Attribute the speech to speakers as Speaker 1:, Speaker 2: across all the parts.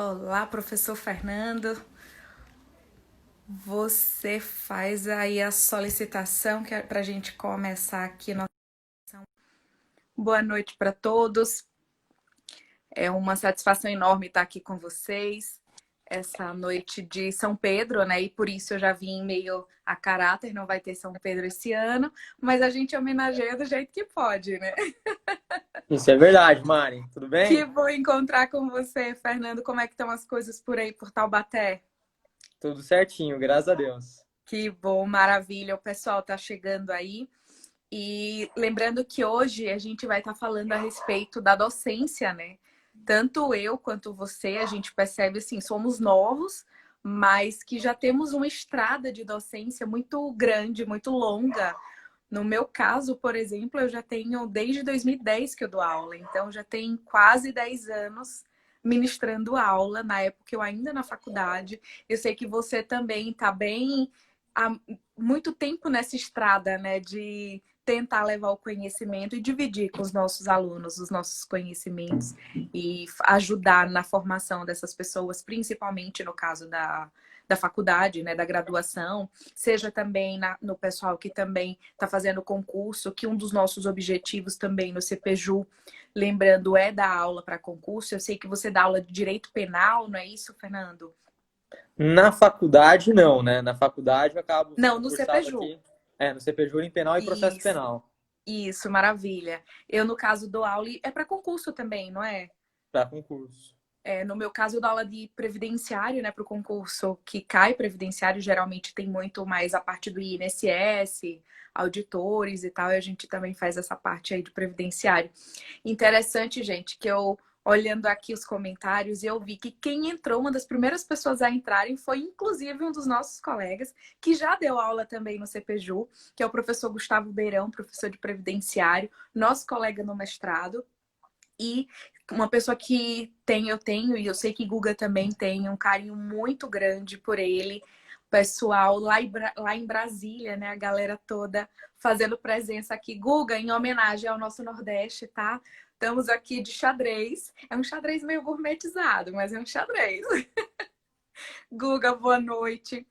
Speaker 1: Olá, professor Fernando. Você faz aí a solicitação que é para a gente começar aqui. Boa noite para todos. É uma satisfação enorme estar aqui com vocês essa noite de São Pedro, né? E por isso eu já vim meio a caráter, não vai ter São Pedro esse ano, mas a gente homenageia do jeito que pode, né?
Speaker 2: Isso é verdade, Mari. Tudo
Speaker 1: Que
Speaker 2: bem?
Speaker 1: bom encontrar com você, Fernando. Como é que estão as coisas por aí, por Taubaté?
Speaker 2: Tudo certinho, graças a Deus.
Speaker 1: Que bom, maravilha. O pessoal tá chegando aí. E lembrando que hoje a gente vai estar falando a respeito da docência, né? Tanto eu quanto você, a gente percebe assim, somos novos, mas que já temos uma estrada de docência muito grande, muito longa. No meu caso, por exemplo, eu já tenho desde 2010 que eu dou aula, então já tem quase 10 anos ministrando aula, na época eu ainda na faculdade. Eu sei que você também está bem há muito tempo nessa estrada, né, de tentar levar o conhecimento e dividir com os nossos alunos os nossos conhecimentos e ajudar na formação dessas pessoas, principalmente no caso da faculdade, né, da graduação, seja também no pessoal que também está fazendo concurso, que um dos nossos objetivos também no CPJU, lembrando, é dar aula para concurso. Eu sei que você dá aula de direito penal, não é isso, Fernando?
Speaker 2: Na faculdade, não, né? Na faculdade eu acabo
Speaker 1: Não,
Speaker 2: sendo
Speaker 1: no
Speaker 2: cursado
Speaker 1: CPJU.
Speaker 2: aqui, no CPJUR em penal e processo
Speaker 1: Isso,
Speaker 2: penal,
Speaker 1: isso, maravilha. Eu, no caso, dou aula, e é para concurso também, não é?
Speaker 2: para concurso.
Speaker 1: No meu caso, eu dou aula de previdenciário, né, para o concurso que cai previdenciário, geralmente tem muito mais a parte do INSS, auditores e tal, e a gente também faz essa parte aí de previdenciário. Interessante, gente, que eu, olhando aqui os comentários, eu vi que quem entrou, uma das primeiras pessoas a entrarem, foi inclusive um dos nossos colegas, que já deu aula também no CPJU, que é o professor Gustavo Beirão, professor de previdenciário, nosso colega no mestrado. E uma pessoa que eu tenho, e eu sei que Guga também tem um carinho muito grande por ele. Pessoal lá em Brasília, né? A galera toda fazendo presença aqui. Guga, em homenagem ao nosso Nordeste, tá? Estamos aqui de xadrez. É um xadrez meio gourmetizado, mas é um xadrez. Guga, boa noite.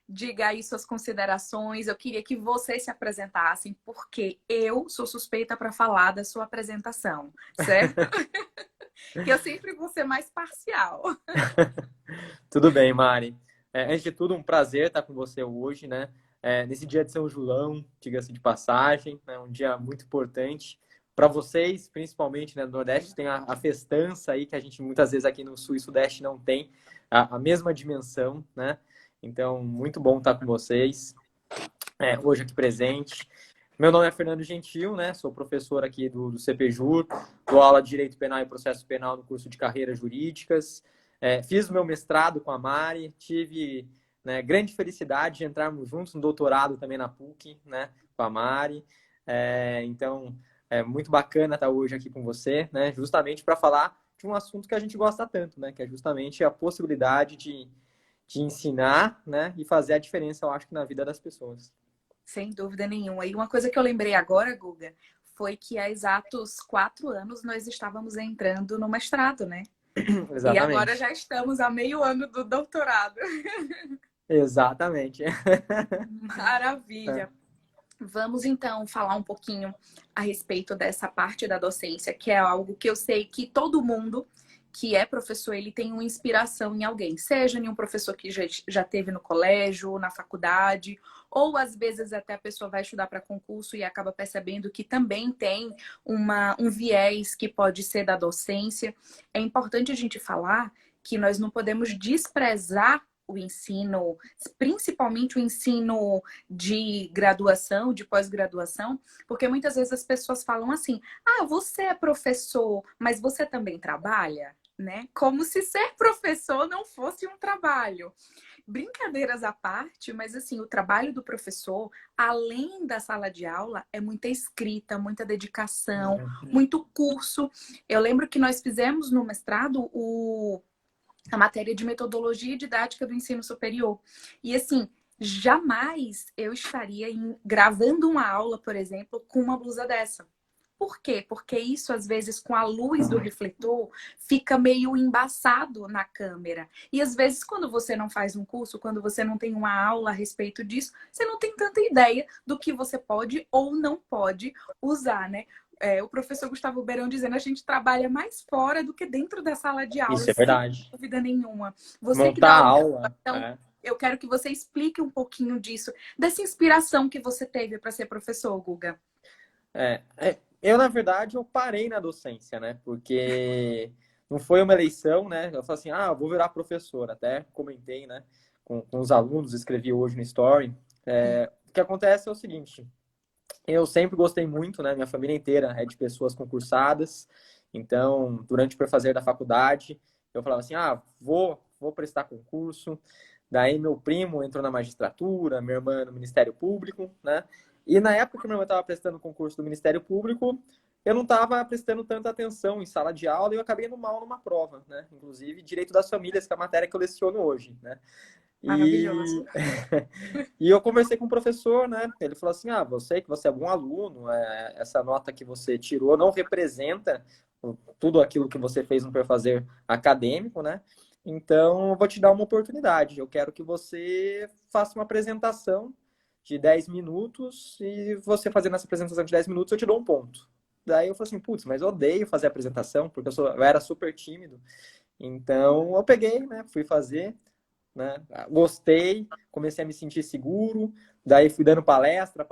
Speaker 1: Diga aí suas considerações. Eu queria que vocês se apresentassem, porque eu sou suspeita para falar da sua apresentação, certo? Que eu sempre vou ser mais parcial.
Speaker 2: Tudo bem, Mari. Antes de tudo, um prazer estar com você hoje, né? Nesse dia de São João, diga-se de passagem, né? Um dia muito importante para vocês, principalmente, né, no Nordeste, tem a festança aí que a gente muitas vezes aqui no Sul e Sudeste não tem a mesma dimensão, né? Então, muito bom estar com vocês, hoje aqui presente. Meu nome é Fernando Gentil, né? Sou professor aqui do CPJUR, dou aula de Direito Penal e Processo Penal no curso de Carreiras Jurídicas. Fiz o meu mestrado com a Mari, tive, né, grande felicidade de entrarmos juntos no doutorado também na PUC, né, com a Mari. Então, é muito bacana estar hoje aqui com você, né, justamente para falar de um assunto que a gente gosta tanto, né, que é justamente a possibilidade de ensinar, né, e fazer a diferença, eu acho, que na vida das pessoas.
Speaker 1: Sem dúvida nenhuma. E uma coisa que eu lembrei agora, Guga, foi que há exatos 4 anos nós estávamos entrando no mestrado, né? E agora
Speaker 2: Exatamente.
Speaker 1: já estamos a meio ano do doutorado.
Speaker 2: Exatamente.
Speaker 1: Maravilha. Vamos então falar um pouquinho a respeito dessa parte da docência, que é algo que eu sei que todo mundo que é professor, ele tem uma inspiração em alguém, seja em um professor que já teve no colégio, na faculdade, ou às vezes até a pessoa vai estudar para concurso e acaba percebendo que também tem um viés que pode ser da docência. É importante a gente falar que nós não podemos desprezar o ensino, principalmente o ensino de graduação, de pós-graduação, porque muitas vezes as pessoas falam assim: ah, você é professor, mas você também trabalha? Né? Como se ser professor não fosse um trabalho. Brincadeiras à parte, mas assim, o trabalho do professor, além da sala de aula, é muita escrita, muita dedicação, muito curso. Eu lembro que nós fizemos no mestrado a matéria de metodologia e didática do ensino superior. E assim, jamais eu estaria gravando uma aula, por exemplo, com uma blusa dessa. Por quê? Porque isso, às vezes, com a luz do refletor, fica meio embaçado na câmera. E, às vezes, quando você não faz um curso, quando você não tem uma aula a respeito disso, você não tem tanta ideia do que você pode ou não pode usar, né? O professor Gustavo Beirão dizendo a gente trabalha mais fora do que dentro da sala de aula,
Speaker 2: Isso é
Speaker 1: sem
Speaker 2: verdade.
Speaker 1: dúvida nenhuma. Você que
Speaker 2: Montar
Speaker 1: dá
Speaker 2: a
Speaker 1: aula de
Speaker 2: aula.
Speaker 1: graduação, eu quero que você explique um pouquinho disso, dessa inspiração que você teve para ser professor, Guga.
Speaker 2: Eu, na verdade, eu parei na docência, né? Porque não foi uma eleição, né? Eu falei assim, eu vou virar professor. Até comentei, né? Com os alunos, escrevi hoje no Story. O que acontece é o seguinte, eu sempre gostei muito, né? Minha família inteira é de pessoas concursadas. Então, durante o prefazer da faculdade, eu falava assim, vou prestar concurso. Daí meu primo entrou na magistratura, minha irmã no Ministério Público, né? E na época que minha irmã estava prestando o concurso do Ministério Público, eu não estava prestando tanta atenção em sala de aula e eu acabei indo mal numa prova, né? Inclusive, Direito das Famílias, que é a matéria que eu leciono hoje, né? E,
Speaker 1: Maravilhoso.
Speaker 2: e eu conversei com o professor, né? Ele falou assim: você é bom aluno, essa nota que você tirou não representa tudo aquilo que você fez no perfazer acadêmico, né? Então, eu vou te dar uma oportunidade. Eu quero que você faça uma apresentação de 10 minutos e você fazendo essa apresentação de 10 minutos, eu te dou um ponto. Daí eu falei assim, putz, mas eu odeio fazer apresentação, porque eu era super tímido. Então, eu peguei, né? Fui fazer, né? Gostei, comecei a me sentir seguro, daí fui dando palestra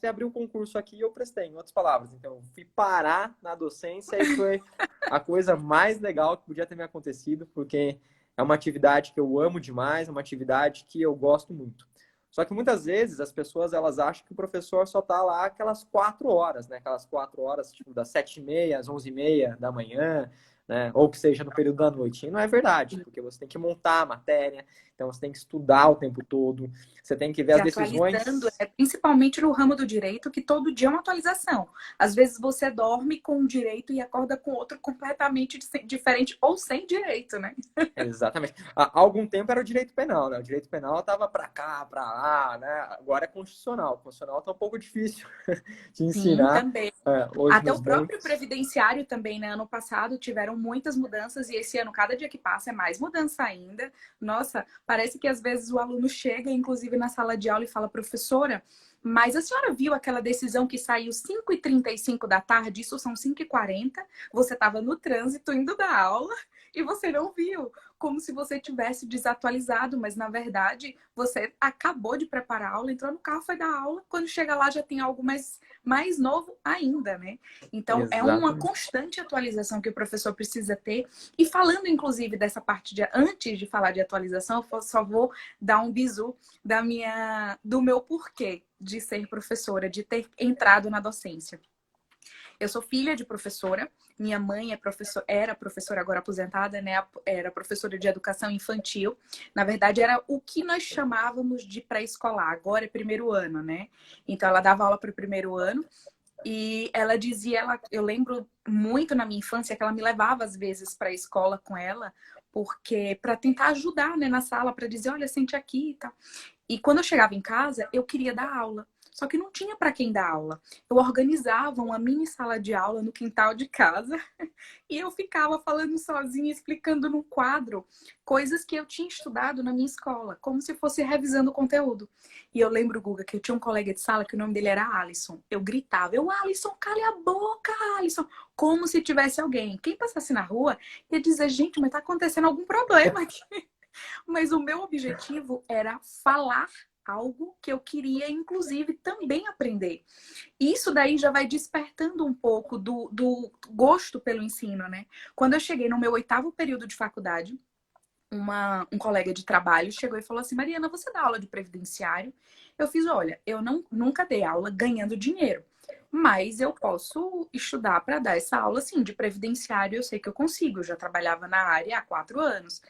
Speaker 2: e abri um concurso aqui e eu prestei, em outras palavras. Então, fui parar na docência e foi a coisa mais legal que podia ter me acontecido, porque é uma atividade que eu amo demais, é uma atividade que eu gosto muito. Só que muitas vezes as pessoas elas acham que o professor só está lá aquelas 4 horas, né? Aquelas 4 horas, tipo, das 7h30 às 11h30 da manhã, né? Ou que seja no período da noite. E não é verdade, porque você tem que montar a matéria, então você tem que estudar o tempo todo, você tem que ver
Speaker 1: Se
Speaker 2: as
Speaker 1: atualizando,
Speaker 2: decisões.
Speaker 1: principalmente no ramo do direito, que todo dia é uma atualização. Às vezes você dorme com um direito e acorda com outro completamente diferente ou sem direito, né?
Speaker 2: Exatamente. Há algum tempo era o direito penal, né? O direito penal estava para cá, para lá, né? Agora é constitucional. O constitucional está um pouco difícil de
Speaker 1: Sim,
Speaker 2: ensinar
Speaker 1: também.
Speaker 2: hoje
Speaker 1: Até
Speaker 2: nos
Speaker 1: o próprio
Speaker 2: bancos.
Speaker 1: previdenciário também, né? Ano passado tiveram muitas mudanças e esse ano, cada dia que passa, é mais mudança ainda. Nossa, parece que às vezes o aluno chega, inclusive na sala de aula, e fala, professora, mas a senhora viu aquela decisão que saiu 5h35 da tarde? Isso são 5h40. Você estava no trânsito indo da aula e você não viu. Como se você tivesse desatualizado, mas na verdade você acabou de preparar a aula, entrou no carro, foi dar aula. Quando chega lá já tem algo mais novo ainda, né? Então, é uma
Speaker 2: Exatamente.
Speaker 1: constante atualização que o professor precisa ter. E falando, inclusive, dessa parte antes de falar de atualização, eu só vou dar um bizu do meu porquê de ser professora, de ter entrado na docência. Eu sou filha de professora, minha mãe era professora agora aposentada, né? Era professora de educação infantil. Na verdade, era o que nós chamávamos de pré-escolar. Agora é primeiro ano, né? Então, ela dava aula para o primeiro ano. E ela dizia, eu lembro muito na minha infância que ela me levava às vezes para a escola com ela, porque para tentar ajudar, né, na sala, para dizer, olha, sente aqui e tal. E quando eu chegava em casa, eu queria dar aula. Só que não tinha para quem dar aula. Eu organizava uma mini sala de aula no quintal de casa e eu ficava falando sozinha, explicando no quadro coisas que eu tinha estudado na minha escola, como se fosse revisando o conteúdo. E eu lembro, Guga, que eu tinha um colega de sala que o nome dele era Alisson. Eu gritava, Alisson, cale a boca, Alisson, como se tivesse alguém. Quem passasse na rua ia dizer, gente, mas tá acontecendo algum problema aqui. Mas o meu objetivo era falar algo que eu queria, inclusive, também aprender. E isso daí já vai despertando um pouco do gosto pelo ensino, né? Quando eu cheguei no meu 8º período de faculdade, um colega de trabalho chegou e falou assim, Mariana, você dá aula de previdenciário? Eu fiz, olha, eu nunca dei aula ganhando dinheiro. Mas eu posso estudar para dar essa aula, sim, de previdenciário. Eu sei que eu consigo. Eu já trabalhava na área há 4 anos.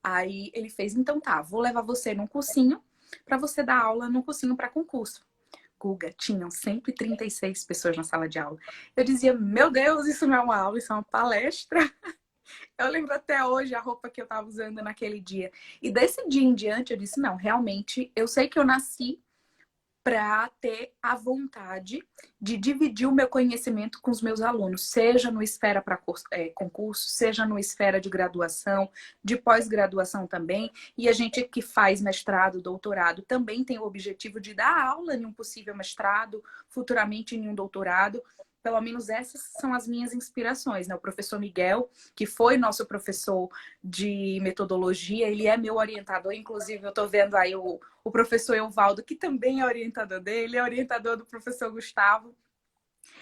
Speaker 1: Aí ele fez, então tá, vou levar você num cursinho para você dar aula num cursinho para concurso. Guga, tinham 136 pessoas na sala de aula. Eu dizia, meu Deus, isso não é uma aula, isso é uma palestra. Eu lembro até hoje a roupa que eu estava usando naquele dia. E desse dia em diante eu disse, não, realmente, eu sei que eu nasci para ter a vontade de dividir o meu conhecimento com os meus alunos, seja no esfera para concurso, seja no esfera de graduação, de pós-graduação também. E a gente que faz mestrado, doutorado, também tem o objetivo de dar aula em um possível mestrado, futuramente em um doutorado. Pelo menos essas são as minhas inspirações, né? O professor Miguel, que foi nosso professor de metodologia, ele é meu orientador. Inclusive, eu estou vendo aí o professor Evaldo, que também é orientador dele, é orientador do professor Gustavo.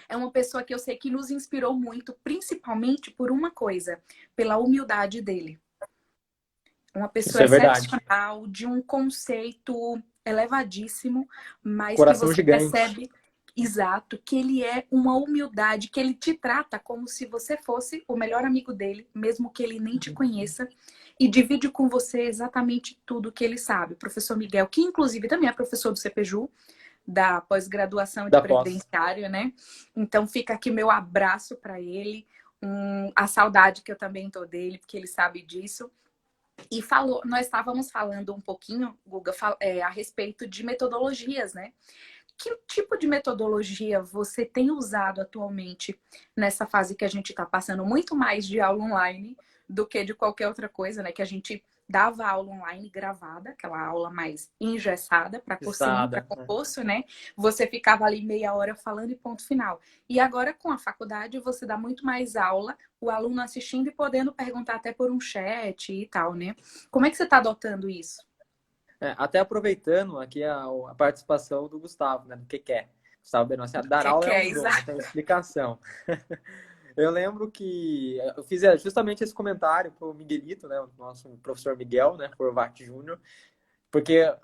Speaker 1: É uma pessoa que eu sei que nos inspirou muito, principalmente por uma coisa, pela humildade dele. Uma
Speaker 2: Isso
Speaker 1: pessoa
Speaker 2: é verdade.
Speaker 1: excepcional, de um conceito elevadíssimo, mas que
Speaker 2: Coração
Speaker 1: você
Speaker 2: gigante.
Speaker 1: percebe, exato, que ele é uma humildade, que ele te trata como se você fosse o melhor amigo dele, mesmo que ele nem te conheça, e divide com você exatamente tudo que ele sabe. O professor Miguel, que inclusive também é professor do CPJU, da pós-graduação de
Speaker 2: Da pós.
Speaker 1: previdenciário, né? Então fica aqui meu abraço para ele, a saudade que eu também tô dele, porque ele sabe disso. E nós estávamos falando um pouquinho, Guga, a respeito de metodologias, né? Que tipo de metodologia você tem usado atualmente nessa fase que a gente está passando muito mais de aula online do que de qualquer outra coisa, né? Que a gente dava aula online gravada, aquela aula mais engessada para cursinho, para
Speaker 2: Pisada, né?
Speaker 1: concurso, né? Você ficava ali meia hora falando e ponto final. E agora com a faculdade você dá muito mais aula, o aluno assistindo e podendo perguntar até por um chat e tal, né? Como é que você está adotando isso?
Speaker 2: Até aproveitando aqui a participação do Gustavo, né? Do que quer. Gustavo Benassi, dar
Speaker 1: Que
Speaker 2: aula é
Speaker 1: é,
Speaker 2: um dom, não
Speaker 1: exato.
Speaker 2: tem explicação. Eu lembro que eu fiz justamente esse comentário para o Miguelito, né? O nosso professor Miguel, né? Forvati Júnior, porque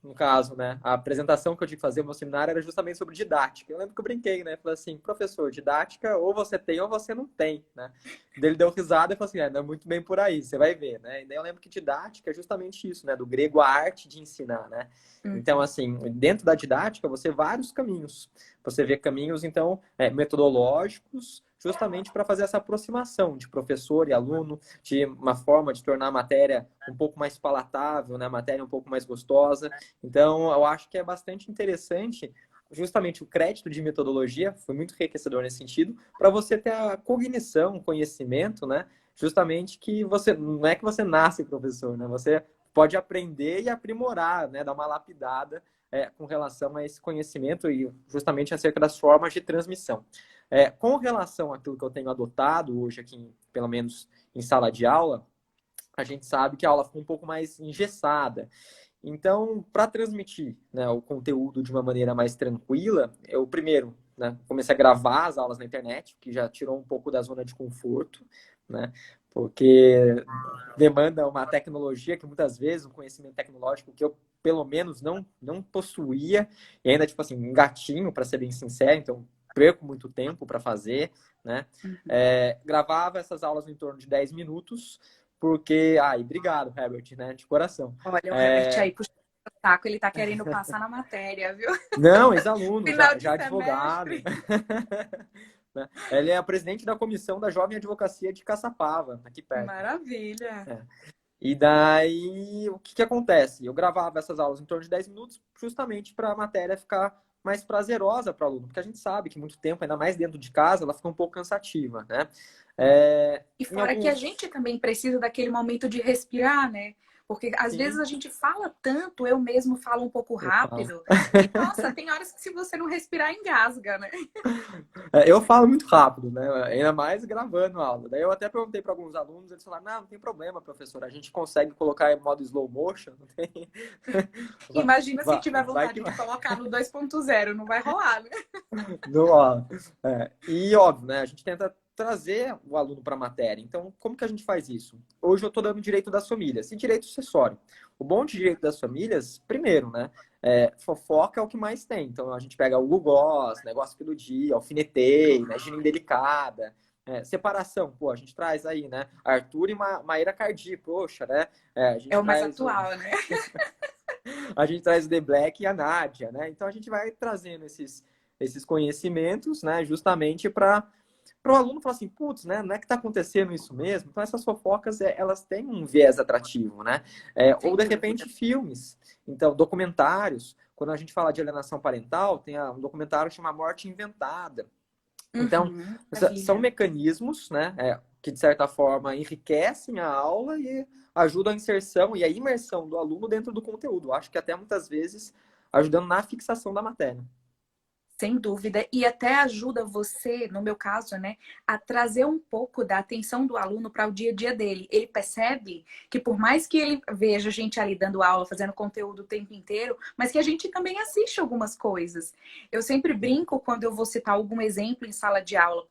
Speaker 2: no caso, né, a apresentação que eu tive que fazer no meu seminário era justamente sobre didática. Eu lembro que eu brinquei, né? Falei assim, professor, didática ou você tem ou você não tem, né? Daí ele deu risada e falou assim, não é muito bem por aí, você vai ver, né? E daí eu lembro que didática é justamente isso, né? Do grego a arte de ensinar, né? Então,
Speaker 1: Uhum.
Speaker 2: assim, dentro da didática você vê vários caminhos. Você vê caminhos, então, metodológicos, justamente para fazer essa aproximação de professor e aluno, de uma forma de tornar a matéria um pouco mais palatável, né? A matéria um pouco mais gostosa. Então, eu acho que é bastante interessante, justamente o crédito de metodologia, foi muito enriquecedor nesse sentido, para você ter a cognição, o conhecimento, né? Justamente que você, não é que você nasce professor, né? Você pode aprender e aprimorar, né? Dar uma lapidada com relação a esse conhecimento e justamente acerca das formas de transmissão. Com relação àquilo que eu tenho adotado hoje aqui, pelo menos em sala de aula, a gente sabe que a aula ficou um pouco mais engessada. Então, para transmitir, né, o conteúdo de uma maneira mais tranquila, eu primeiro, né, comecei a gravar as aulas na internet, que já tirou um pouco da zona de conforto, né, porque demanda uma tecnologia que muitas vezes, um conhecimento tecnológico que eu, pelo menos, não possuía, e ainda, tipo assim, um gatinho, para ser bem sincero, então perco muito tempo para fazer, né. Gravava essas aulas no torno de 10 minutos, porque... Ai, obrigado, Herbert, né, de coração.
Speaker 1: Olha, o Herbert aí puxando o saco, ele tá querendo passar na matéria, viu?
Speaker 2: Não, ex-aluno,
Speaker 1: Final de
Speaker 2: já advogado.
Speaker 1: semestre.
Speaker 2: Né? Ele é presidente da comissão da Jovem Advocacia de Caçapava, aqui perto.
Speaker 1: Maravilha.
Speaker 2: É. E daí, o que acontece? Eu gravava essas aulas em torno de 10 minutos, justamente para a matéria ficar mais prazerosa para o aluno, porque a gente sabe que muito tempo, ainda mais dentro de casa, ela fica um pouco cansativa, né?
Speaker 1: E
Speaker 2: Em
Speaker 1: fora que a
Speaker 2: alguns...
Speaker 1: gente também precisa daquele momento de respirar, né? Porque às vezes
Speaker 2: Sim,
Speaker 1: a gente fala tanto, eu mesmo falo um pouco
Speaker 2: eu falo.
Speaker 1: rápido, e nossa, tem horas que se você não respirar, engasga, né?
Speaker 2: Eu falo muito rápido, né? Ainda mais gravando a aula. Daí eu até perguntei para alguns alunos, eles falaram, não tem problema, professor, a gente consegue colocar em modo slow motion, não tem...
Speaker 1: Imagina se tiver
Speaker 2: vai que
Speaker 1: vontade de
Speaker 2: vai.
Speaker 1: colocar no 2.0, não vai rolar, né?
Speaker 2: Não rola. E óbvio, né? A gente tenta trazer o aluno para a matéria. Então, como que a gente faz isso? Hoje eu estou dando direito das famílias e direito sucessório. O bom de direito das famílias, primeiro, né? Fofoca é o que mais tem. Então, a gente pega o Google Gloss, negócio pelo dia, alfinetei, né? Gina indelicada. Separação, pô, a gente traz aí, né? Arthur e Maíra Cardi, poxa, né? A
Speaker 1: É
Speaker 2: gente
Speaker 1: o mais
Speaker 2: traz
Speaker 1: atual, né?
Speaker 2: a gente traz o The Black e a Nádia, né? Então a gente vai trazendo esses conhecimentos, né? Justamente para o aluno falar assim, putz, né? Não é que está acontecendo isso mesmo? Então essas fofocas, elas têm um viés atrativo, né? Ou
Speaker 1: Sem
Speaker 2: de
Speaker 1: dúvida.
Speaker 2: repente filmes. Então, documentários, quando a gente fala de alienação parental, tem um documentário que chama Morte Inventada. Então, são
Speaker 1: Maravilha.
Speaker 2: mecanismos, né, que de certa forma enriquecem a aula e ajudam a inserção e a imersão do aluno dentro do conteúdo. Acho que até muitas vezes ajudando na fixação da matéria.
Speaker 1: Sem dúvida, e até ajuda você, no meu caso, né, a trazer um pouco da atenção do aluno para o dia a dia dele. Ele percebe que por mais que ele veja a gente ali dando aula, fazendo conteúdo o tempo inteiro, mas que a gente também assiste algumas coisas. Eu sempre brinco quando eu vou citar algum exemplo em sala de aula,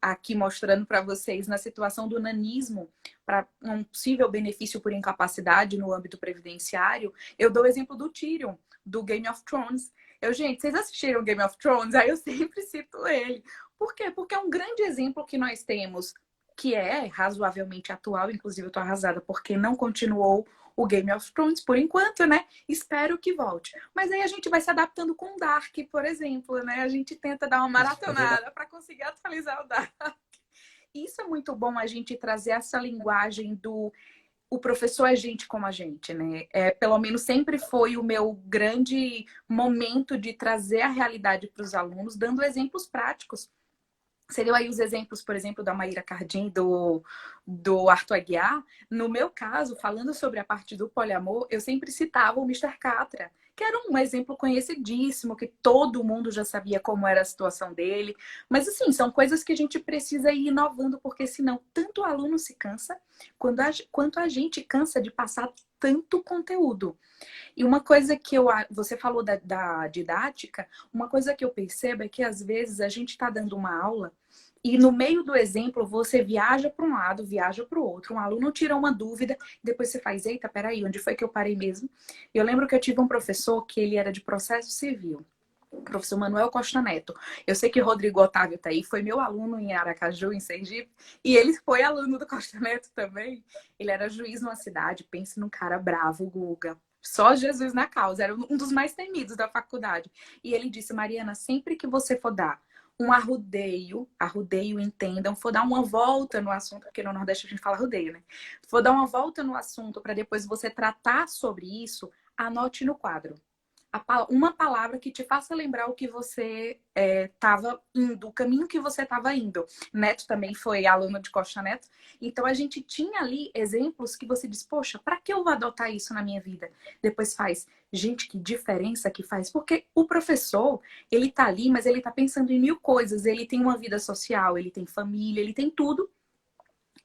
Speaker 1: aqui mostrando para vocês na situação do nanismo, para um possível benefício por incapacidade no âmbito previdenciário, eu dou o exemplo do Tyrion, do Game of Thrones. Gente, vocês assistiram Game of Thrones? Aí eu sempre cito ele. Por quê? Porque é um grande exemplo que nós temos, que é razoavelmente atual. Inclusive, eu tô arrasada porque não continuou o Game of Thrones por enquanto, né? Espero que volte. Mas aí a gente vai se adaptando com o Dark, por exemplo, né? A gente tenta dar uma maratonada para conseguir atualizar o Dark. Isso é muito bom, a gente trazer essa linguagem do o professor é gente como a gente, né? Pelo menos sempre foi o meu grande momento de trazer a realidade para os alunos, dando exemplos práticos. Seriam aí os exemplos, por exemplo, da Maíra Cardim, do Arthur Aguiar. No meu caso, falando sobre a parte do poliamor, eu sempre citava o Mister Catra, que era um exemplo conhecidíssimo, que todo mundo já sabia como era a situação dele. Mas, assim, são coisas que a gente precisa ir inovando, porque senão tanto o aluno se cansa, quanto a gente cansa de passar tanto conteúdo. E uma coisa que você falou da didática, uma coisa que eu percebo é que às vezes a gente está dando uma aula e no meio do exemplo você viaja para um lado, viaja para o outro. Um aluno tira uma dúvida, depois você faz, eita, peraí, onde foi que eu parei mesmo? Eu lembro que eu tive um professor que ele era de processo civil. O professor Manuel Costa Neto. Eu sei que Rodrigo Otávio tá aí, foi meu aluno em Aracaju, em Sergipe, e ele foi aluno do Costa Neto também. Ele era juiz numa cidade, pense num cara bravo, Guga. Só Jesus na causa, era um dos mais temidos da faculdade. E ele disse, Mariana, sempre que você for dar um arrudeio, entendam, for dar uma volta no assunto, porque no Nordeste a gente fala arrudeio, né? For dar uma volta no assunto para depois você tratar sobre isso, anote no quadro uma palavra que te faça lembrar o que você estava indo, o caminho que você estava indo. Neto também foi aluno de Costa Neto. Então, a gente tinha ali exemplos que você diz, poxa, para que eu vou adotar isso na minha vida? Depois faz, gente, que diferença que faz. Porque o professor, ele tá ali, mas ele tá pensando em mil coisas. Ele tem uma vida social, ele tem família, ele tem tudo.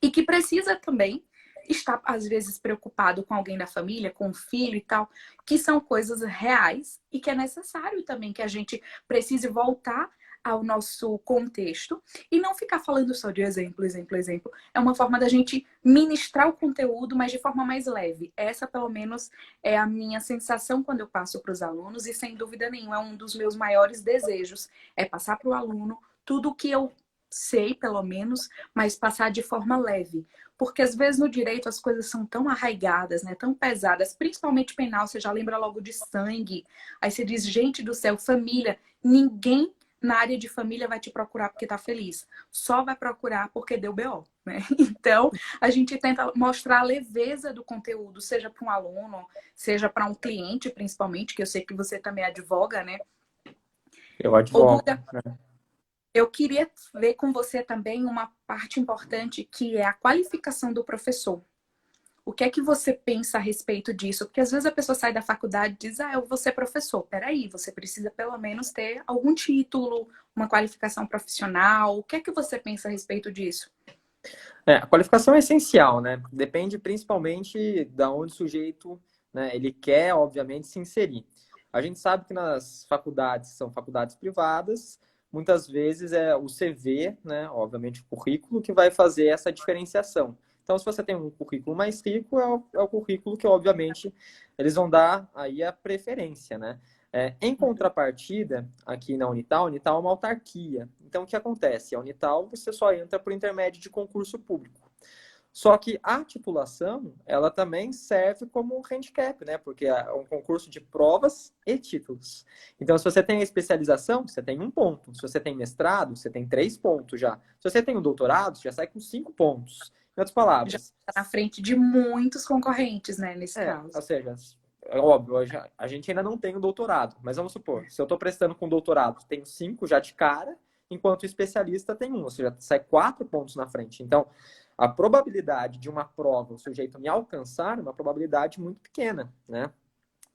Speaker 1: E que precisa também estar, às vezes, preocupado com alguém da família, com o filho e tal, que são coisas reais e que é necessário também que a gente precise voltar ao nosso contexto e não ficar falando só de exemplo, exemplo, exemplo. É uma forma da gente ministrar o conteúdo, mas de forma mais leve. Essa, pelo menos, é a minha sensação quando eu passo para os alunos e, sem dúvida nenhuma, é um dos meus maiores desejos, é passar para o aluno tudo o que eu sei, pelo menos, mas passar de forma leve. Porque às vezes no direito as coisas são tão arraigadas, né? Tão pesadas, principalmente penal, você já lembra logo de sangue. Aí você diz, gente do céu, família, ninguém na área de família vai te procurar porque tá feliz. Só vai procurar porque deu BO, né? Então, a gente tenta mostrar a leveza do conteúdo, seja para um aluno, seja para um cliente, principalmente, que eu sei que você também advoga, né?
Speaker 2: Eu
Speaker 1: Ô,
Speaker 2: advogo.
Speaker 1: Guga, eu queria ver com você também uma parte importante que é a qualificação do professor. O que é que você pensa a respeito disso? Porque às vezes a pessoa sai da faculdade e diz, eu vou ser professor. Peraí, você precisa pelo menos ter algum título, uma qualificação profissional. O que é que você pensa a respeito disso?
Speaker 2: A qualificação é essencial, né? Depende principalmente da onde o sujeito, né, ele quer, obviamente, se inserir. A gente sabe que nas faculdades, são faculdades privadas, muitas vezes é o CV, né, obviamente o currículo, que vai fazer essa diferenciação. Então, se você tem um currículo mais rico, é o currículo que, obviamente, eles vão dar aí a preferência, né? Em contrapartida, aqui na Unital, a Unital é uma autarquia. Então, o que acontece? A Unital, você só entra por intermédio de concurso público. Só que a titulação, ela também serve como um handicap, né? Porque é um concurso de provas e títulos. Então, se você tem a especialização, você tem 1 ponto. Se você tem mestrado, você tem 3 pontos já. Se você tem um doutorado, você já sai com 5 pontos. Em outras
Speaker 1: Já
Speaker 2: palavras,
Speaker 1: está na frente de muitos concorrentes, né, nesse
Speaker 2: ou
Speaker 1: caso.
Speaker 2: seja, é óbvio, a gente ainda não tem o doutorado, mas vamos supor, se eu estou prestando com doutorado, tenho 5 já de cara, enquanto o especialista tem 1, ou seja, sai 4 pontos na frente. Então, a probabilidade de uma prova, o sujeito me alcançar, é uma probabilidade muito pequena, né?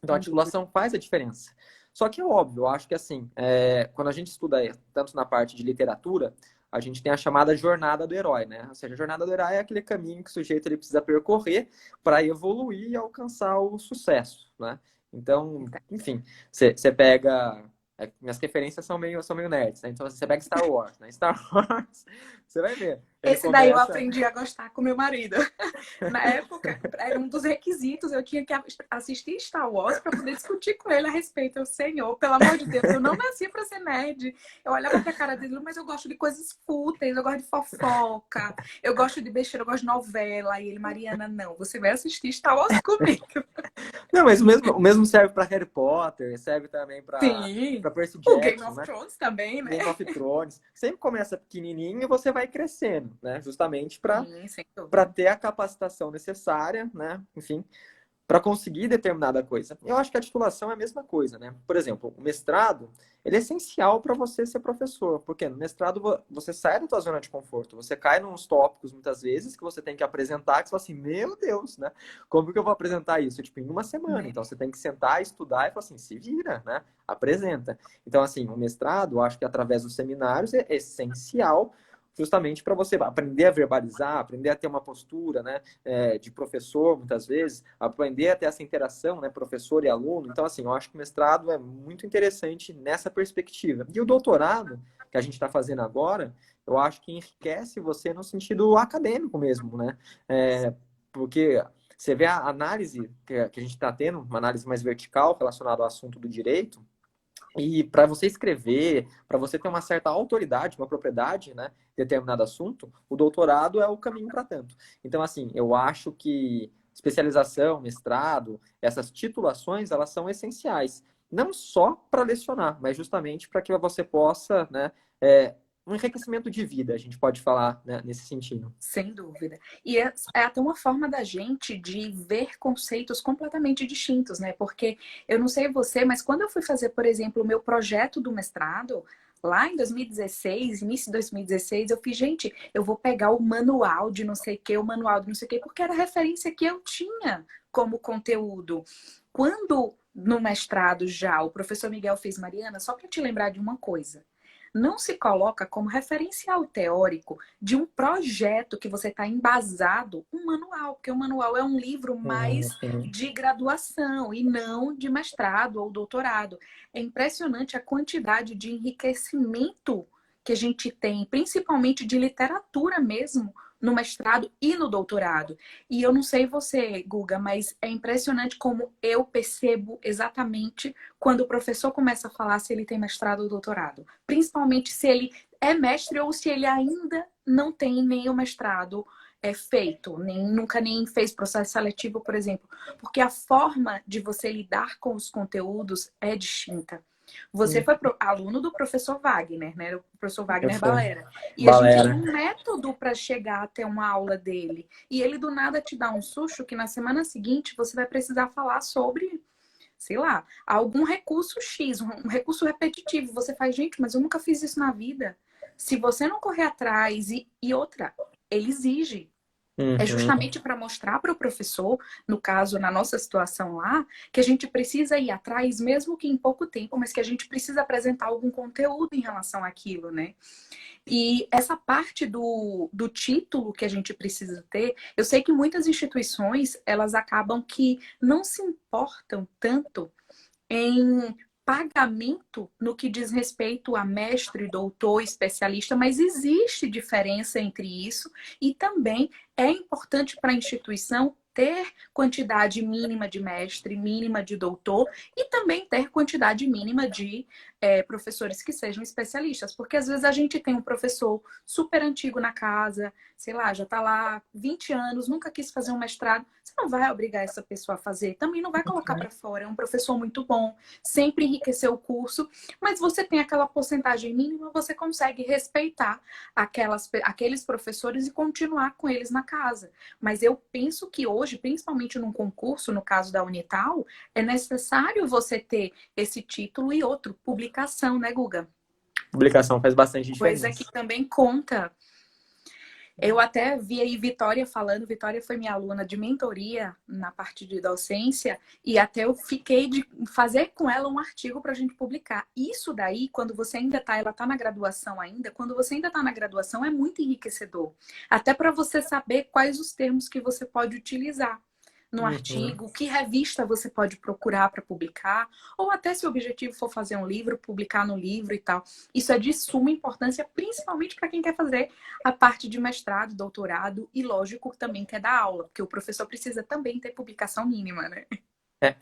Speaker 2: Então, a
Speaker 1: Sem dúvida.
Speaker 2: titulação faz a diferença. Só que é óbvio, eu acho que assim, quando a gente estuda tanto na parte de literatura, a gente tem a chamada jornada do herói, né? Ou seja, a jornada do herói é aquele caminho que o sujeito ele precisa percorrer para evoluir e alcançar o sucesso, né? Então, enfim, você pega... minhas referências são meio nerds, né? Então, você pega Star Wars, né? Star Wars, você vai ver. Ele
Speaker 1: Esse daí eu
Speaker 2: começa...
Speaker 1: aprendi a gostar com meu marido. Na época, era um dos requisitos, eu tinha que assistir Star Wars para poder discutir com ele a respeito. Eu, Senhor, pelo amor de Deus, eu não nasci para ser nerd. Eu olhava pra cara dele, mas eu gosto de coisas fúteis, eu gosto de fofoca, eu gosto de besteira, eu gosto de novela. E ele, Mariana, não, você vai assistir Star Wars comigo.
Speaker 2: Não, mas o mesmo serve para Harry Potter, serve também para
Speaker 1: Sim,
Speaker 2: Percy
Speaker 1: o Game
Speaker 2: Jackson,
Speaker 1: of
Speaker 2: né?
Speaker 1: Thrones também, né?
Speaker 2: Game of Thrones. Sempre começa pequenininho e você vai crescendo, né? Justamente para
Speaker 1: Sim, sem
Speaker 2: para
Speaker 1: dúvida.
Speaker 2: ter a capacitação necessária, né? Enfim, para conseguir determinada coisa. Eu acho que a titulação é a mesma coisa, né? Por exemplo, o mestrado, ele é essencial para você ser professor, porque no mestrado você sai da tua zona de conforto, você cai nos tópicos muitas vezes que você tem que apresentar, que você fala assim, meu Deus, né? Como que eu vou apresentar isso? Tipo, em uma semana.
Speaker 1: Né?
Speaker 2: Então você tem que sentar, estudar e falar assim, se vira, né? Apresenta. Então, assim, o mestrado, eu acho que através dos seminários é essencial justamente para você aprender a verbalizar, aprender a ter uma postura, né, de professor, muitas vezes, aprender a ter essa interação, né, professor e aluno. Então, assim, eu acho que o mestrado é muito interessante nessa perspectiva. E o doutorado, que a gente está fazendo agora, eu acho que enriquece você no sentido acadêmico mesmo, né? Porque você vê a análise que a gente está tendo, uma análise mais vertical relacionada ao assunto do direito, e para você escrever, para você ter uma certa autoridade, uma propriedade, né, em determinado assunto, o doutorado é o caminho para tanto. Então, assim, eu acho que especialização, mestrado, essas titulações, elas são essenciais. Não só para lecionar, mas justamente para que você possa, né, um enriquecimento de vida, a gente pode falar, né, nesse sentido.
Speaker 1: Sem dúvida. E é até uma forma da gente de ver conceitos completamente distintos, né? Porque eu não sei você, mas quando eu fui fazer, por exemplo, o meu projeto do mestrado, lá em 2016, início de 2016, eu fiz, gente, eu vou pegar o manual de não sei o que, o manual de não sei o que, porque era a referência que eu tinha como conteúdo. Quando no mestrado já o professor Miguel fez, Mariana, só para te lembrar de uma coisa. Não se coloca como referencial teórico de um projeto que você está embasado um manual, porque o manual é um livro mais
Speaker 2: Sim.
Speaker 1: de graduação e não de mestrado ou doutorado. É impressionante a quantidade de enriquecimento que a gente tem, principalmente de literatura mesmo, no mestrado e no doutorado. E eu não sei você, Guga, mas é impressionante como eu percebo exatamente quando o professor começa a falar se ele tem mestrado ou doutorado. Principalmente se ele é mestre ou se ele ainda não tem nem o mestrado feito, nunca nem fez processo seletivo, por exemplo. Porque a forma de você lidar com os conteúdos é distinta. Você foi aluno do professor Wagner, né? O professor
Speaker 2: Eu
Speaker 1: Wagner
Speaker 2: fui.
Speaker 1: Balera. E a gente tem
Speaker 2: Balera.
Speaker 1: um método para chegar até uma aula dele. E ele do nada te dá um susto que na semana seguinte você vai precisar falar sobre, sei lá, algum recurso X, um recurso repetitivo. Você faz, gente, mas eu nunca fiz isso na vida. Se você não correr atrás e outra, ele exige. É
Speaker 2: Uhum.
Speaker 1: justamente para mostrar para o professor, no caso, na nossa situação lá, que a gente precisa ir atrás, mesmo que em pouco tempo, mas que a gente precisa apresentar algum conteúdo em relação àquilo, né? E essa parte do título que a gente precisa ter, eu sei que muitas instituições, elas acabam que não se importam tanto em pagamento no que diz respeito a mestre, doutor, especialista, mas existe diferença entre isso e também é importante para a instituição ter quantidade mínima de mestre, mínima de doutor e também ter quantidade mínima de professores que sejam especialistas, porque às vezes a gente tem um professor super antigo na casa, sei lá, já está lá 20 anos, nunca quis fazer um mestrado. Você não vai obrigar essa pessoa a fazer, também não vai colocar para fora. É um professor muito bom, sempre enriqueceu o curso, mas você tem aquela porcentagem mínima, você consegue respeitar aqueles professores e continuar com eles na casa. Mas eu penso que hoje, principalmente num concurso, no caso da Unital, é necessário você ter esse título e outro, publicação, né, Guga?
Speaker 2: Publicação faz bastante
Speaker 1: Coisa que
Speaker 2: diferença.
Speaker 1: também conta. Eu até vi aí Vitória falando, Vitória foi minha aluna de mentoria na parte de docência, e até eu fiquei de fazer com ela um artigo para a gente publicar. Isso daí, quando você ainda tá, ela tá na graduação ainda, quando você ainda tá na graduação, é muito enriquecedor. Até para você saber quais os termos que você pode utilizar no
Speaker 2: Uhum.
Speaker 1: artigo, que revista você pode procurar para publicar, ou até se o objetivo for fazer um livro, publicar no livro e tal. Isso é de suma importância, principalmente para quem quer fazer a parte de mestrado, doutorado e, lógico, também quer dar aula, porque o professor precisa também ter publicação mínima, né?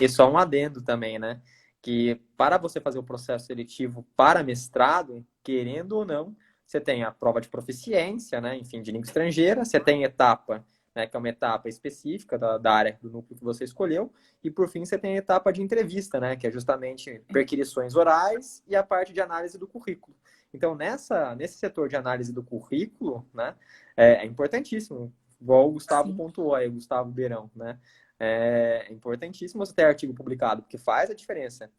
Speaker 2: E só um adendo também, né? Que para você fazer o processo seletivo para mestrado, querendo ou não, você tem a prova de proficiência, né? Enfim, de língua estrangeira, você tem etapa, né? Que é uma etapa específica da área do núcleo que você escolheu, e por fim você tem a etapa de entrevista, né? Que é justamente perquisições orais e a parte de análise do currículo. Então, nesse setor de análise do currículo, né? É importantíssimo, igual o Gustavo
Speaker 1: Sim.
Speaker 2: pontuou aí, o Gustavo Beirão, né? É importantíssimo você ter artigo publicado, porque faz a diferença.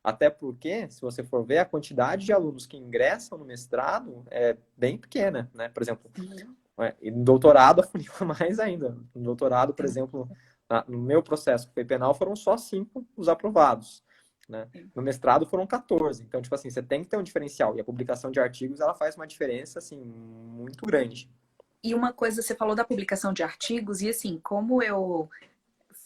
Speaker 2: Até porque, se você for ver, a quantidade de alunos que ingressam no mestrado é bem pequena, né? Por exemplo, e no doutorado afunila mais ainda. No doutorado, por exemplo, no meu processo que foi penal, foram só 5 os aprovados, né? No mestrado foram 14. Então, tipo assim, você tem que ter um diferencial. E a publicação de artigos, ela faz uma diferença, assim, muito grande.
Speaker 1: E uma coisa, você falou da publicação de artigos, e assim, como eu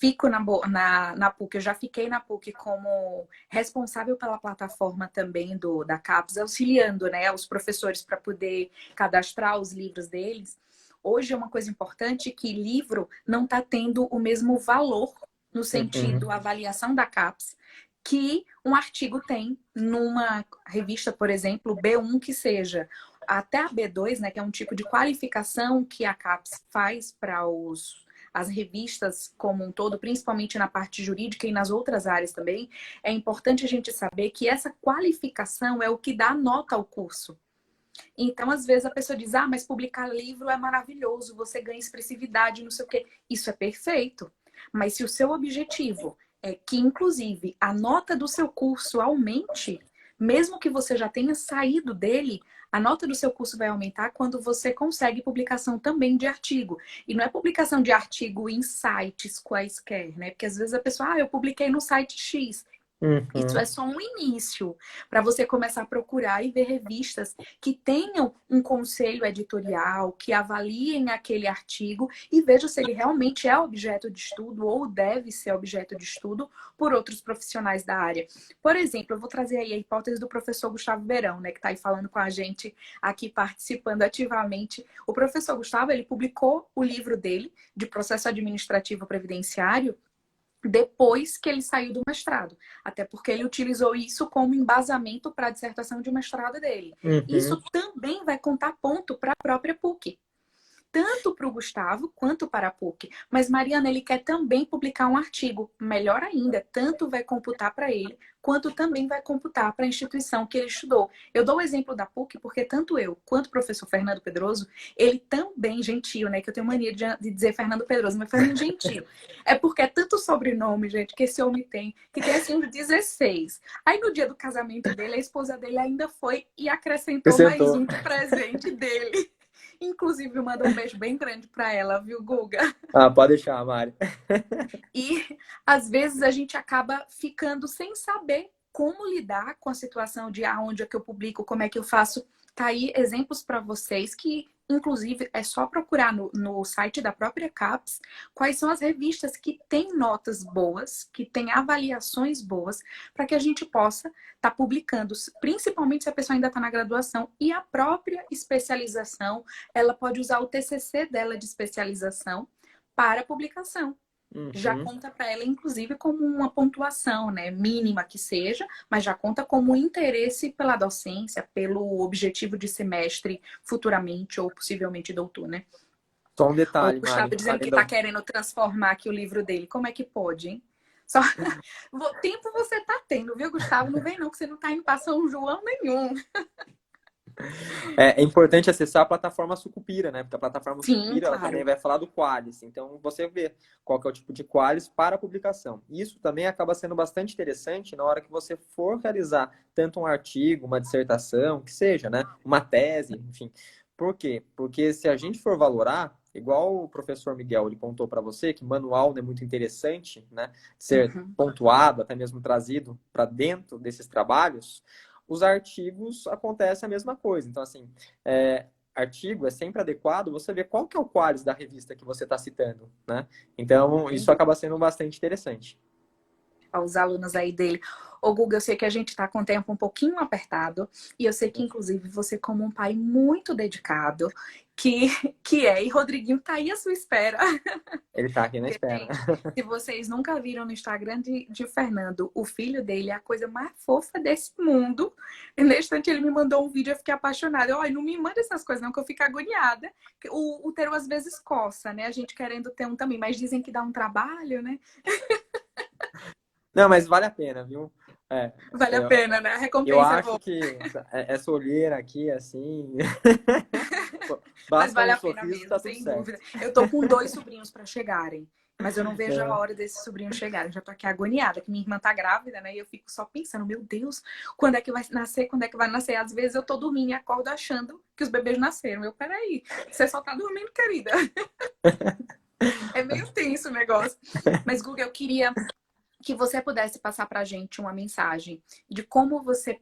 Speaker 1: fico na PUC, eu já fiquei na PUC como responsável pela plataforma também da CAPES, auxiliando, né, os professores para poder cadastrar os livros deles. Hoje é uma coisa importante que livro não está tendo o mesmo valor no
Speaker 2: Uhum.
Speaker 1: sentido avaliação da CAPES que um artigo tem numa revista, por exemplo, B1 que seja. Até a B2, né, que é um tipo de qualificação que a CAPES faz para as revistas como um todo, principalmente na parte jurídica e nas outras áreas também, é importante a gente saber que essa qualificação é o que dá nota ao curso. Então, às vezes, a pessoa diz, ah, mas publicar livro é maravilhoso, você ganha expressividade, não sei o quê. Isso é perfeito. Mas se o seu objetivo é que, inclusive, a nota do seu curso aumente, mesmo que você já tenha saído dele, a nota do seu curso vai aumentar quando você consegue publicação também de artigo. E não é publicação de artigo em sites quaisquer, né? Porque às vezes a pessoa, ah, eu publiquei no site X. Isso é
Speaker 2: Uhum.
Speaker 1: só um início para você começar a procurar e ver revistas que tenham um conselho editorial, que avaliem aquele artigo e vejam se ele realmente é objeto de estudo ou deve ser objeto de estudo por outros profissionais da área. Por exemplo, eu vou trazer aí a hipótese do professor Gustavo Beirão, né, que está aí falando com a gente aqui, participando ativamente. O professor Gustavo, ele publicou o livro dele de processo administrativo previdenciário depois que ele saiu do mestrado. Até porque ele utilizou isso como embasamento para a dissertação de mestrado dele.
Speaker 2: Uhum.
Speaker 1: Isso também vai contar ponto para a própria PUC, tanto para o Gustavo quanto para a PUC. Mas, Mariana, ele quer também publicar um artigo. Melhor ainda, tanto vai computar para ele, quanto também vai computar para a instituição que ele estudou. Eu dou o exemplo da PUC porque tanto eu quanto o professor Fernando Pedroso, ele também, Gentil, né? Que eu tenho mania de dizer Fernando Pedroso, mas Fernando Gentil. É porque é tanto sobrenome, gente, que esse homem tem, que tem assim uns 16. Aí no dia do casamento dele, a esposa dele ainda foi e acrescentou mais
Speaker 2: Acrescentou.
Speaker 1: um de presente dele. Inclusive, manda um beijo bem grande para ela, viu, Guga?
Speaker 2: Ah, pode deixar, Mari.
Speaker 1: E às vezes a gente acaba ficando sem saber como lidar com a situação de onde é que eu publico, como é que eu faço. Tá aí exemplos para vocês que, inclusive, é só procurar no site da própria CAPES quais são as revistas que têm notas boas, que têm avaliações boas, para que a gente possa estar publicando, principalmente se a pessoa ainda está na graduação. E a própria especialização, ela pode usar o TCC dela de especialização para publicação. Já
Speaker 2: Uhum.
Speaker 1: conta para ela, inclusive, como uma pontuação, né, mínima que seja, mas já conta como interesse pela docência, pelo objetivo de semestre futuramente ou possivelmente doutor, né?
Speaker 2: Só um
Speaker 1: O
Speaker 2: detalhe,
Speaker 1: Gustavo
Speaker 2: Mari,
Speaker 1: dizendo que
Speaker 2: além
Speaker 1: está
Speaker 2: do...
Speaker 1: querendo transformar aqui o livro dele. Como é que pode, hein? Só tempo você tá tendo, viu, Gustavo? Não vem não, que você não tá indo para São João nenhum.
Speaker 2: É importante acessar a plataforma Sucupira, né? Porque a plataforma
Speaker 1: Sim,
Speaker 2: Sucupira, ela também
Speaker 1: claro.
Speaker 2: vai falar do Qualis. Então, você vê qual que é o tipo de Qualis para a publicação. Isso também acaba sendo bastante interessante na hora que você for realizar tanto um artigo, uma dissertação, que seja, né? Uma tese, enfim. Por quê? Porque se a gente for valorar, igual o professor Miguel ele contou para você, que manual é muito interessante, né? Ser
Speaker 1: Uhum.
Speaker 2: pontuado, até mesmo trazido para dentro desses trabalhos, os artigos acontece a mesma coisa. Então, assim, artigo é sempre adequado você ver qual que é o qualis da revista que você está citando, né? Então, isso acaba sendo bastante interessante.
Speaker 1: Aos alunos aí dele. Ô, Guga, eu sei que a gente está com o tempo um pouquinho apertado e eu sei que, inclusive, você, como um pai muito dedicado, que, que é, e Rodriguinho tá aí à sua espera.
Speaker 2: Ele está aqui na
Speaker 1: Porque,
Speaker 2: espera.
Speaker 1: gente, se vocês nunca viram no Instagram de Fernando, o filho dele é a coisa mais fofa desse mundo. E nesse instante ele me mandou um vídeo, eu fiquei apaixonada. Olha, não me manda essas coisas não, que eu fico agoniada. O útero às vezes coça, né? A gente querendo ter um também, mas dizem que dá um trabalho, né?
Speaker 2: Não, mas vale a pena, viu? É,
Speaker 1: Vale a
Speaker 2: eu,
Speaker 1: pena, né? A
Speaker 2: eu
Speaker 1: recompensa é
Speaker 2: acho
Speaker 1: boa.
Speaker 2: que essa olheira aqui, assim,
Speaker 1: Mas
Speaker 2: basta
Speaker 1: vale
Speaker 2: um
Speaker 1: a pena
Speaker 2: sorriso,
Speaker 1: mesmo,
Speaker 2: tá tudo
Speaker 1: sem
Speaker 2: certo.
Speaker 1: dúvida. Eu tô com 2 sobrinhos para chegarem. Mas eu não vejo a
Speaker 2: É.
Speaker 1: hora desses sobrinhos chegarem. Já tô aqui agoniada, que minha irmã tá grávida, né? E eu fico só pensando, meu Deus, quando é que vai nascer? Quando é que vai nascer? Às vezes eu tô dormindo e acordo achando que os bebês nasceram. Peraí, você só tá dormindo, querida. É meio tenso o negócio. Mas, Guga, eu queria que você pudesse passar pra gente uma mensagem de como você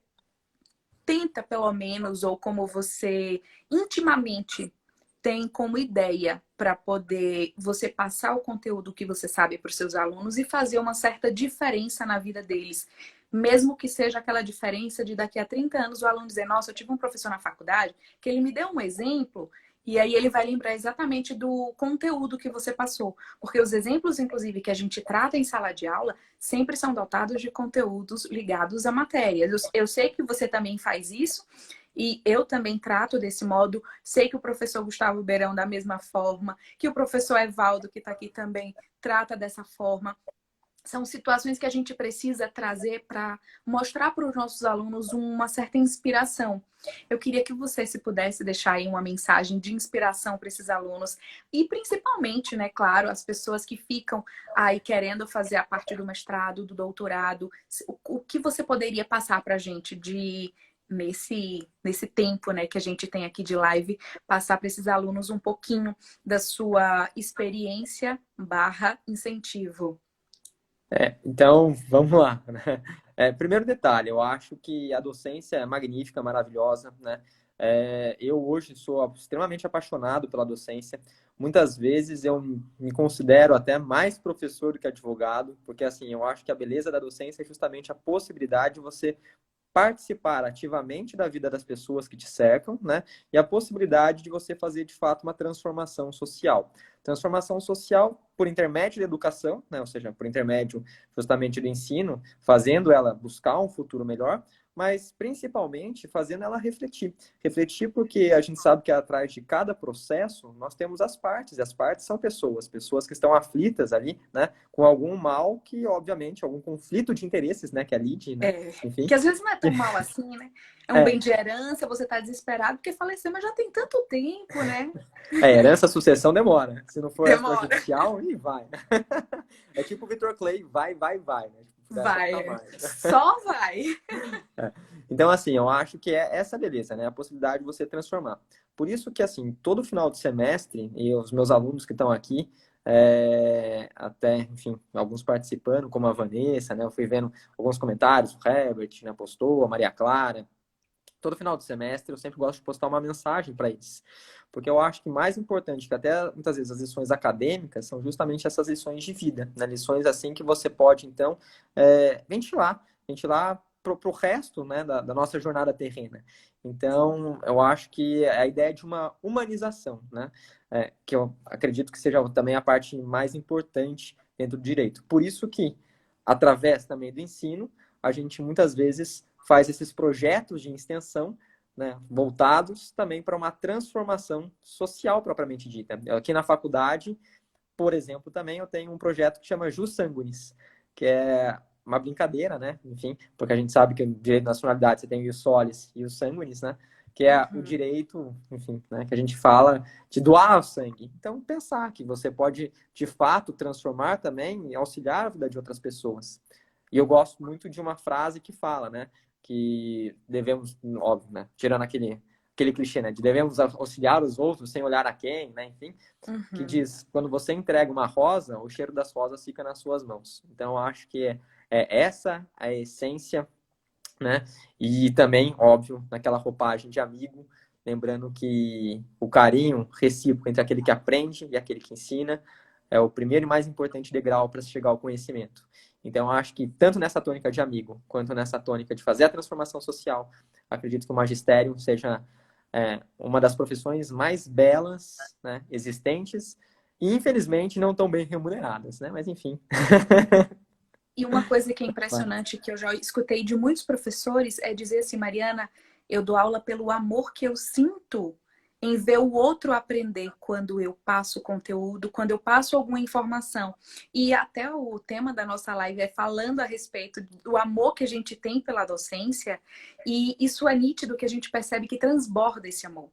Speaker 1: tenta, pelo menos, ou como você intimamente tem como ideia para poder você passar o conteúdo que você sabe para os seus alunos e fazer uma certa diferença na vida deles. Mesmo que seja aquela diferença de daqui a 30 anos o aluno dizer, nossa, eu tive um professor na faculdade que ele me deu um exemplo e aí ele vai lembrar exatamente do conteúdo que você passou. Porque os exemplos, inclusive, que a gente trata em sala de aula, sempre são dotados de conteúdos ligados à matéria. Eu sei que você também faz isso, e eu também trato desse modo. Sei que o professor Gustavo Beirão, da mesma forma, que o professor Evaldo, que está aqui também, trata dessa forma. São situações que a gente precisa trazer para mostrar para os nossos alunos uma certa inspiração. Eu queria que você, se pudesse, deixar aí uma mensagem de inspiração para esses alunos e principalmente, né, claro, as pessoas que ficam aí querendo fazer a parte do mestrado, do doutorado. O que você poderia passar para a gente de nesse tempo, né, que a gente tem aqui de live, passar para esses alunos um pouquinho da sua experiência barra incentivo?
Speaker 2: Então, vamos lá, né? Primeiro detalhe, eu acho que a docência é magnífica, maravilhosa, né? Eu hoje sou extremamente apaixonado pela docência. Muitas vezes eu me considero até mais professor do que advogado, porque assim, eu acho que a beleza da docência é justamente a possibilidade de você participar ativamente da vida das pessoas que te cercam, né? E a possibilidade de você fazer de fato uma transformação social. Transformação social por intermédio da educação, né? Ou seja, por intermédio justamente do ensino, fazendo ela buscar um futuro melhor, mas principalmente fazendo ela refletir. Refletir porque a gente sabe que atrás de cada processo nós temos as partes, e as partes são pessoas, pessoas que estão aflitas ali, né? Com algum mal que, obviamente, algum conflito de interesses, né? Que é lide, né?
Speaker 1: É,
Speaker 2: Enfim.
Speaker 1: que às vezes não é tão mal assim, né? É um bem
Speaker 2: É,
Speaker 1: de herança, você tá desesperado porque faleceu, mas já tem tanto tempo, né?
Speaker 2: herança, sucessão demora. Se não for
Speaker 1: Demora.
Speaker 2: extrajudicial, ih, vai. É tipo o Vitor Clay, vai, vai, vai, né? Tipo, dessa nunca
Speaker 1: Vai.
Speaker 2: mais.
Speaker 1: Só vai.
Speaker 2: É. Então, assim, eu acho que é essa beleza, né? A possibilidade de você transformar. Por isso que, assim, todo final de semestre, e os meus alunos que estão aqui, até, enfim, alguns participando, como a Vanessa, né? Eu fui vendo alguns comentários, o Herbert, né, postou, a Maria Clara. Todo final de semestre eu sempre gosto de postar uma mensagem para eles. Porque eu acho que mais importante que até muitas vezes as lições acadêmicas são justamente essas lições de vida, né? Lições assim que você pode, então, ventilar para o resto, né, da nossa jornada terrena. Então, eu acho que a ideia de uma humanização, né, que eu acredito que seja também a parte mais importante dentro do direito. Por isso que, através também do ensino, a gente muitas vezes faz esses projetos de extensão né, voltados também para uma transformação social propriamente dita. Aqui na faculdade, por exemplo, também eu tenho um projeto que chama Jus Sanguinis, que é uma brincadeira, né? Enfim, porque a gente sabe que o direito de nacionalidade você tem o ius solis e o sanguinis, né? Que é o
Speaker 1: Uhum.
Speaker 2: direito, enfim, né? Que a gente fala de doar o sangue. Então, pensar que você pode, de fato, transformar também e auxiliar a vida de outras pessoas. E eu gosto muito de uma frase que fala, né? Que devemos, óbvio, né? Tirando aquele clichê, né? De devemos auxiliar os outros sem olhar a quem, né? Enfim, que
Speaker 1: Uhum.
Speaker 2: diz, quando você entrega uma rosa, o cheiro das rosas fica nas suas mãos. Então, eu acho que é essa a essência, né? E também, óbvio, naquela roupagem de amigo, lembrando que o carinho recíproco entre aquele que aprende e aquele que ensina é o primeiro e mais importante degrau para se chegar ao conhecimento. Então, eu acho que tanto nessa tônica de amigo, quanto nessa tônica de fazer a transformação social, acredito que o magistério seja uma das profissões mais belas, né, existentes e, infelizmente, não tão bem remuneradas, né? Mas, enfim.
Speaker 1: E uma coisa que é impressionante, que eu já escutei de muitos professores, é dizer assim, Mariana, eu dou aula pelo amor que eu sinto em ver o outro aprender quando eu passo conteúdo, quando eu passo alguma informação. E até o tema da nossa live é falando a respeito do amor que a gente tem pela docência, e isso é nítido que a gente percebe que transborda esse amor.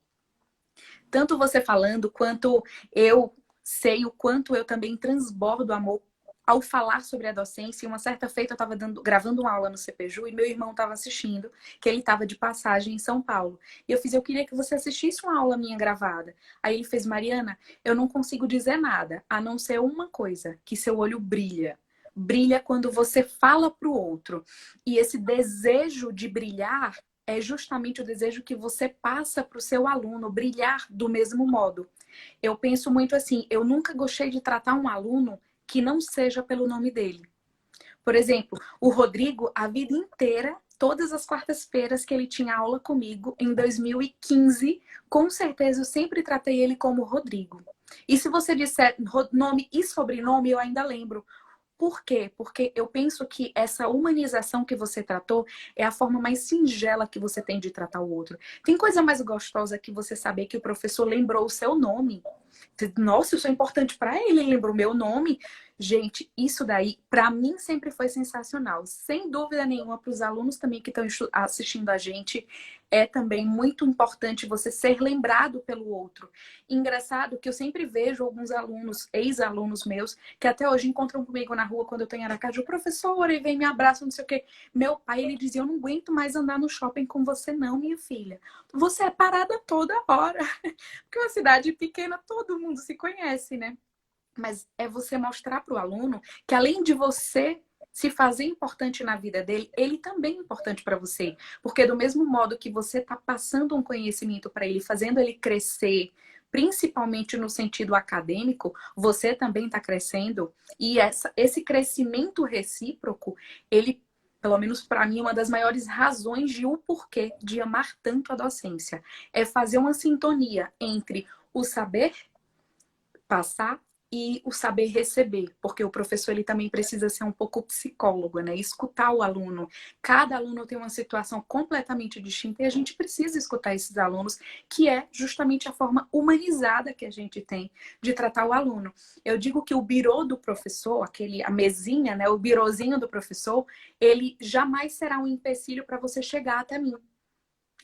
Speaker 1: Tanto você falando, quanto eu sei o quanto eu também transbordo amor ao falar sobre a docência. Uma certa feita eu estava gravando uma aula no CPJU e meu irmão estava assistindo, que ele estava de passagem em São Paulo. E eu queria que você assistisse uma aula minha gravada. Aí ele fez, Mariana, eu não consigo dizer nada, a não ser uma coisa, que seu olho brilha. Brilha quando você fala para o outro. E esse desejo de brilhar é justamente o desejo que você passa para o seu aluno brilhar do mesmo modo. Eu penso muito assim, eu nunca gostei de tratar um aluno que não seja pelo nome dele. Por exemplo, o Rodrigo, a vida inteira, todas as quartas-feiras que ele tinha aula comigo, em 2015, com certeza eu sempre tratei ele como Rodrigo. E se você disser nome e sobrenome, eu ainda lembro. Por quê? Porque eu penso que essa humanização que você tratou é a forma mais singela que você tem de tratar o outro. Tem coisa mais gostosa que você saber que o professor lembrou o seu nome. Nossa, isso é importante para ele, ele lembrou o meu nome. Gente, isso daí, para mim, sempre foi sensacional. Sem dúvida nenhuma, para os alunos também que estão assistindo a gente, é também muito importante você ser lembrado pelo outro. Engraçado que eu sempre vejo alguns alunos, ex-alunos meus, que até hoje encontram comigo na rua quando eu tenho Aracaju, professora, e vem me abraça, não sei o quê. Meu pai, ele dizia, eu não aguento mais andar no shopping com você não, minha filha. Você é parada toda hora. Porque uma cidade pequena, todo mundo se conhece, né? Mas é você mostrar para o aluno que além de você se fazer importante na vida dele, ele também é importante para você. Porque do mesmo modo que você está passando um conhecimento para ele, fazendo ele crescer, principalmente no sentido acadêmico, você também está crescendo. E esse crescimento recíproco, ele, pelo menos para mim, é uma das maiores razões de o porquê de amar tanto a docência. É fazer uma sintonia entre o saber passar e o saber receber, porque o professor ele também precisa ser um pouco psicólogo, né? Escutar o aluno. Cada aluno tem uma situação completamente distinta e a gente precisa escutar esses alunos, que é justamente a forma humanizada que a gente tem de tratar o aluno. Eu digo que o birô do professor, a mesinha, né, o birozinho do professor, ele jamais será um empecilho para você chegar até mim.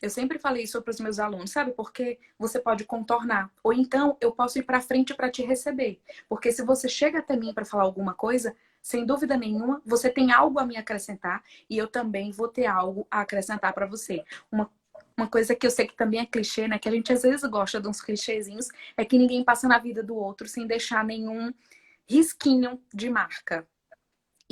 Speaker 1: Eu sempre falei isso para os meus alunos, sabe? Porque você pode contornar. Ou então eu posso ir para frente para te receber. Porque se você chega até mim para falar alguma coisa, sem dúvida nenhuma, você tem algo a me acrescentar e eu também vou ter algo a acrescentar para você. Uma coisa que eu sei que também é clichê, né? Que a gente às vezes gosta de uns clichêzinhos, é que ninguém passa na vida do outro sem deixar nenhum risquinho de marca.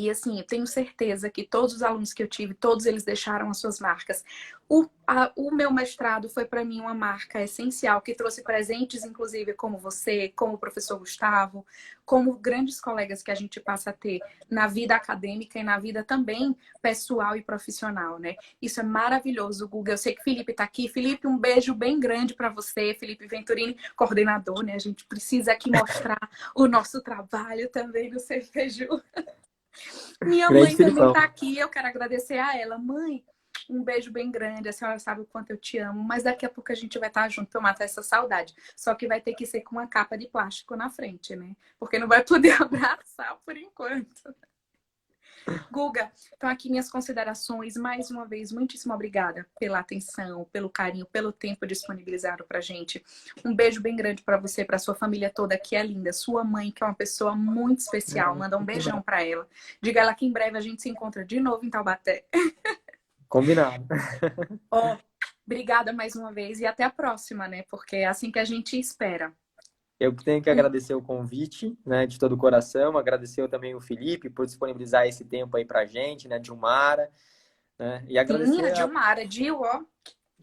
Speaker 1: E assim, eu tenho certeza que todos os alunos que eu tive, todos eles deixaram as suas marcas. O meu mestrado foi para mim uma marca essencial, que trouxe presentes, inclusive, como você, como o professor Gustavo, como grandes colegas que a gente passa a ter na vida acadêmica e na vida também pessoal e profissional, né? Isso é maravilhoso, Guga. Eu sei que o Felipe está aqui. Felipe, um beijo bem grande para você. Felipe Venturini, coordenador, né? A gente precisa aqui mostrar o nosso trabalho também no CFEJU. Minha
Speaker 2: Grande
Speaker 1: mãe também
Speaker 2: Filipão.
Speaker 1: tá aqui, eu quero agradecer a ela. Mãe, Um beijo bem grande. A senhora sabe o quanto eu te amo, mas daqui a pouco a gente vai estar junto pra eu matar essa saudade. Só que vai ter que ser com uma capa de plástico na frente, né? Porque não vai poder abraçar por enquanto. Guga, então aqui minhas considerações. Mais uma vez, muitíssimo obrigada pela atenção, pelo carinho, pelo tempo disponibilizado pra gente. Um beijo bem grande pra você, pra sua família toda, que é linda. Sua mãe, que é uma pessoa muito especial. Manda um beijão pra ela. Diga ela que em breve a gente se encontra de novo em Taubaté.
Speaker 2: Combinado.
Speaker 1: Ó, obrigada mais uma vez e até a próxima, né? Porque é assim que a gente espera.
Speaker 2: Eu tenho que agradecer o convite, né, de todo o coração, agradecer também o Felipe por disponibilizar esse tempo aí pra gente, né, Dilmara, né, e
Speaker 1: Sim, a
Speaker 2: agradecer
Speaker 1: Dilmara, Dil, ó.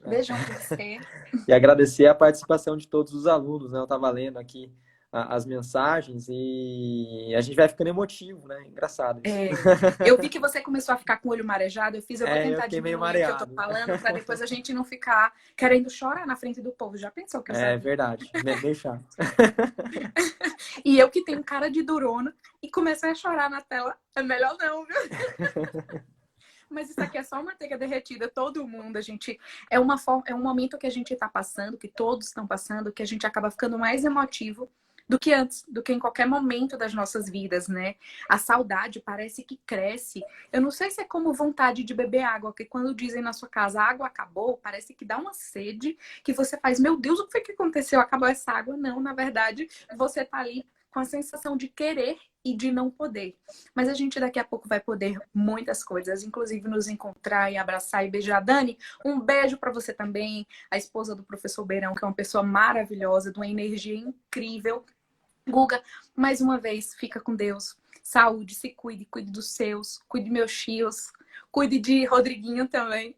Speaker 1: Beijão pra você.
Speaker 2: e agradecer a participação de todos os alunos, né? Eu estava lendo aqui as mensagens e a gente vai ficando emotivo, né? Engraçado isso.
Speaker 1: É, eu vi que você começou a ficar com o olho marejado. Eu vou
Speaker 2: Eu
Speaker 1: tentar
Speaker 2: fiquei meio
Speaker 1: diminuir o que eu tô
Speaker 2: mareado.
Speaker 1: falando para depois a gente não ficar querendo chorar na frente do povo. Já pensou que eu
Speaker 2: É
Speaker 1: sabia?
Speaker 2: verdade, meio chato.
Speaker 1: E eu que tenho cara de durona e comecei a chorar na tela. É melhor não, viu? Mas isso aqui é só manteiga derretida, todo mundo, a gente é uma forma, é um momento que a gente está passando, que todos estão passando, que a gente acaba ficando mais emotivo do que antes, do que em qualquer momento das nossas vidas, né? A saudade parece que cresce. Eu não sei se é como vontade de beber água, porque quando dizem na sua casa a água acabou, parece que dá uma sede que você faz, meu Deus, o que foi que aconteceu? Acabou essa água? Não, na verdade, você tá ali com a sensação de querer e de não poder. Mas a gente daqui a pouco vai poder muitas coisas, inclusive nos encontrar e abraçar e beijar. Dani, um beijo para você também, a esposa do professor Beirão, que é uma pessoa maravilhosa, de uma energia incrível. Guga, mais uma vez, fica com Deus. Saúde, se cuide, cuide dos seus, cuide meus tios, cuide de Rodriguinho também.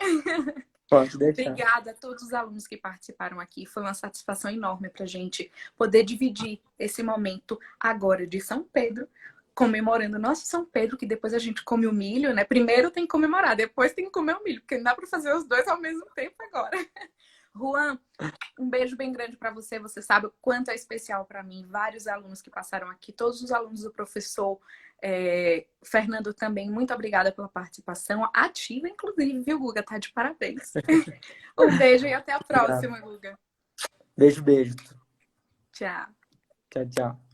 Speaker 2: Pode deixar.
Speaker 1: Obrigada a todos os alunos que participaram aqui. Foi uma satisfação enorme para a gente poder dividir esse momento agora de São Pedro, comemorando nosso São Pedro, que depois a gente come o milho, né? Primeiro tem que comemorar, depois tem que comer o milho, porque não dá para fazer os dois ao mesmo tempo agora. Juan, um beijo bem grande para você. Você sabe o quanto é especial para mim. Vários alunos que passaram aqui, todos os alunos do professor Fernando também. Muito obrigada pela participação ativa, inclusive, viu, Guga? Tá de parabéns. Um beijo e até a próxima, Guga.
Speaker 2: Beijo.
Speaker 1: Tchau.
Speaker 2: Tchau, tchau.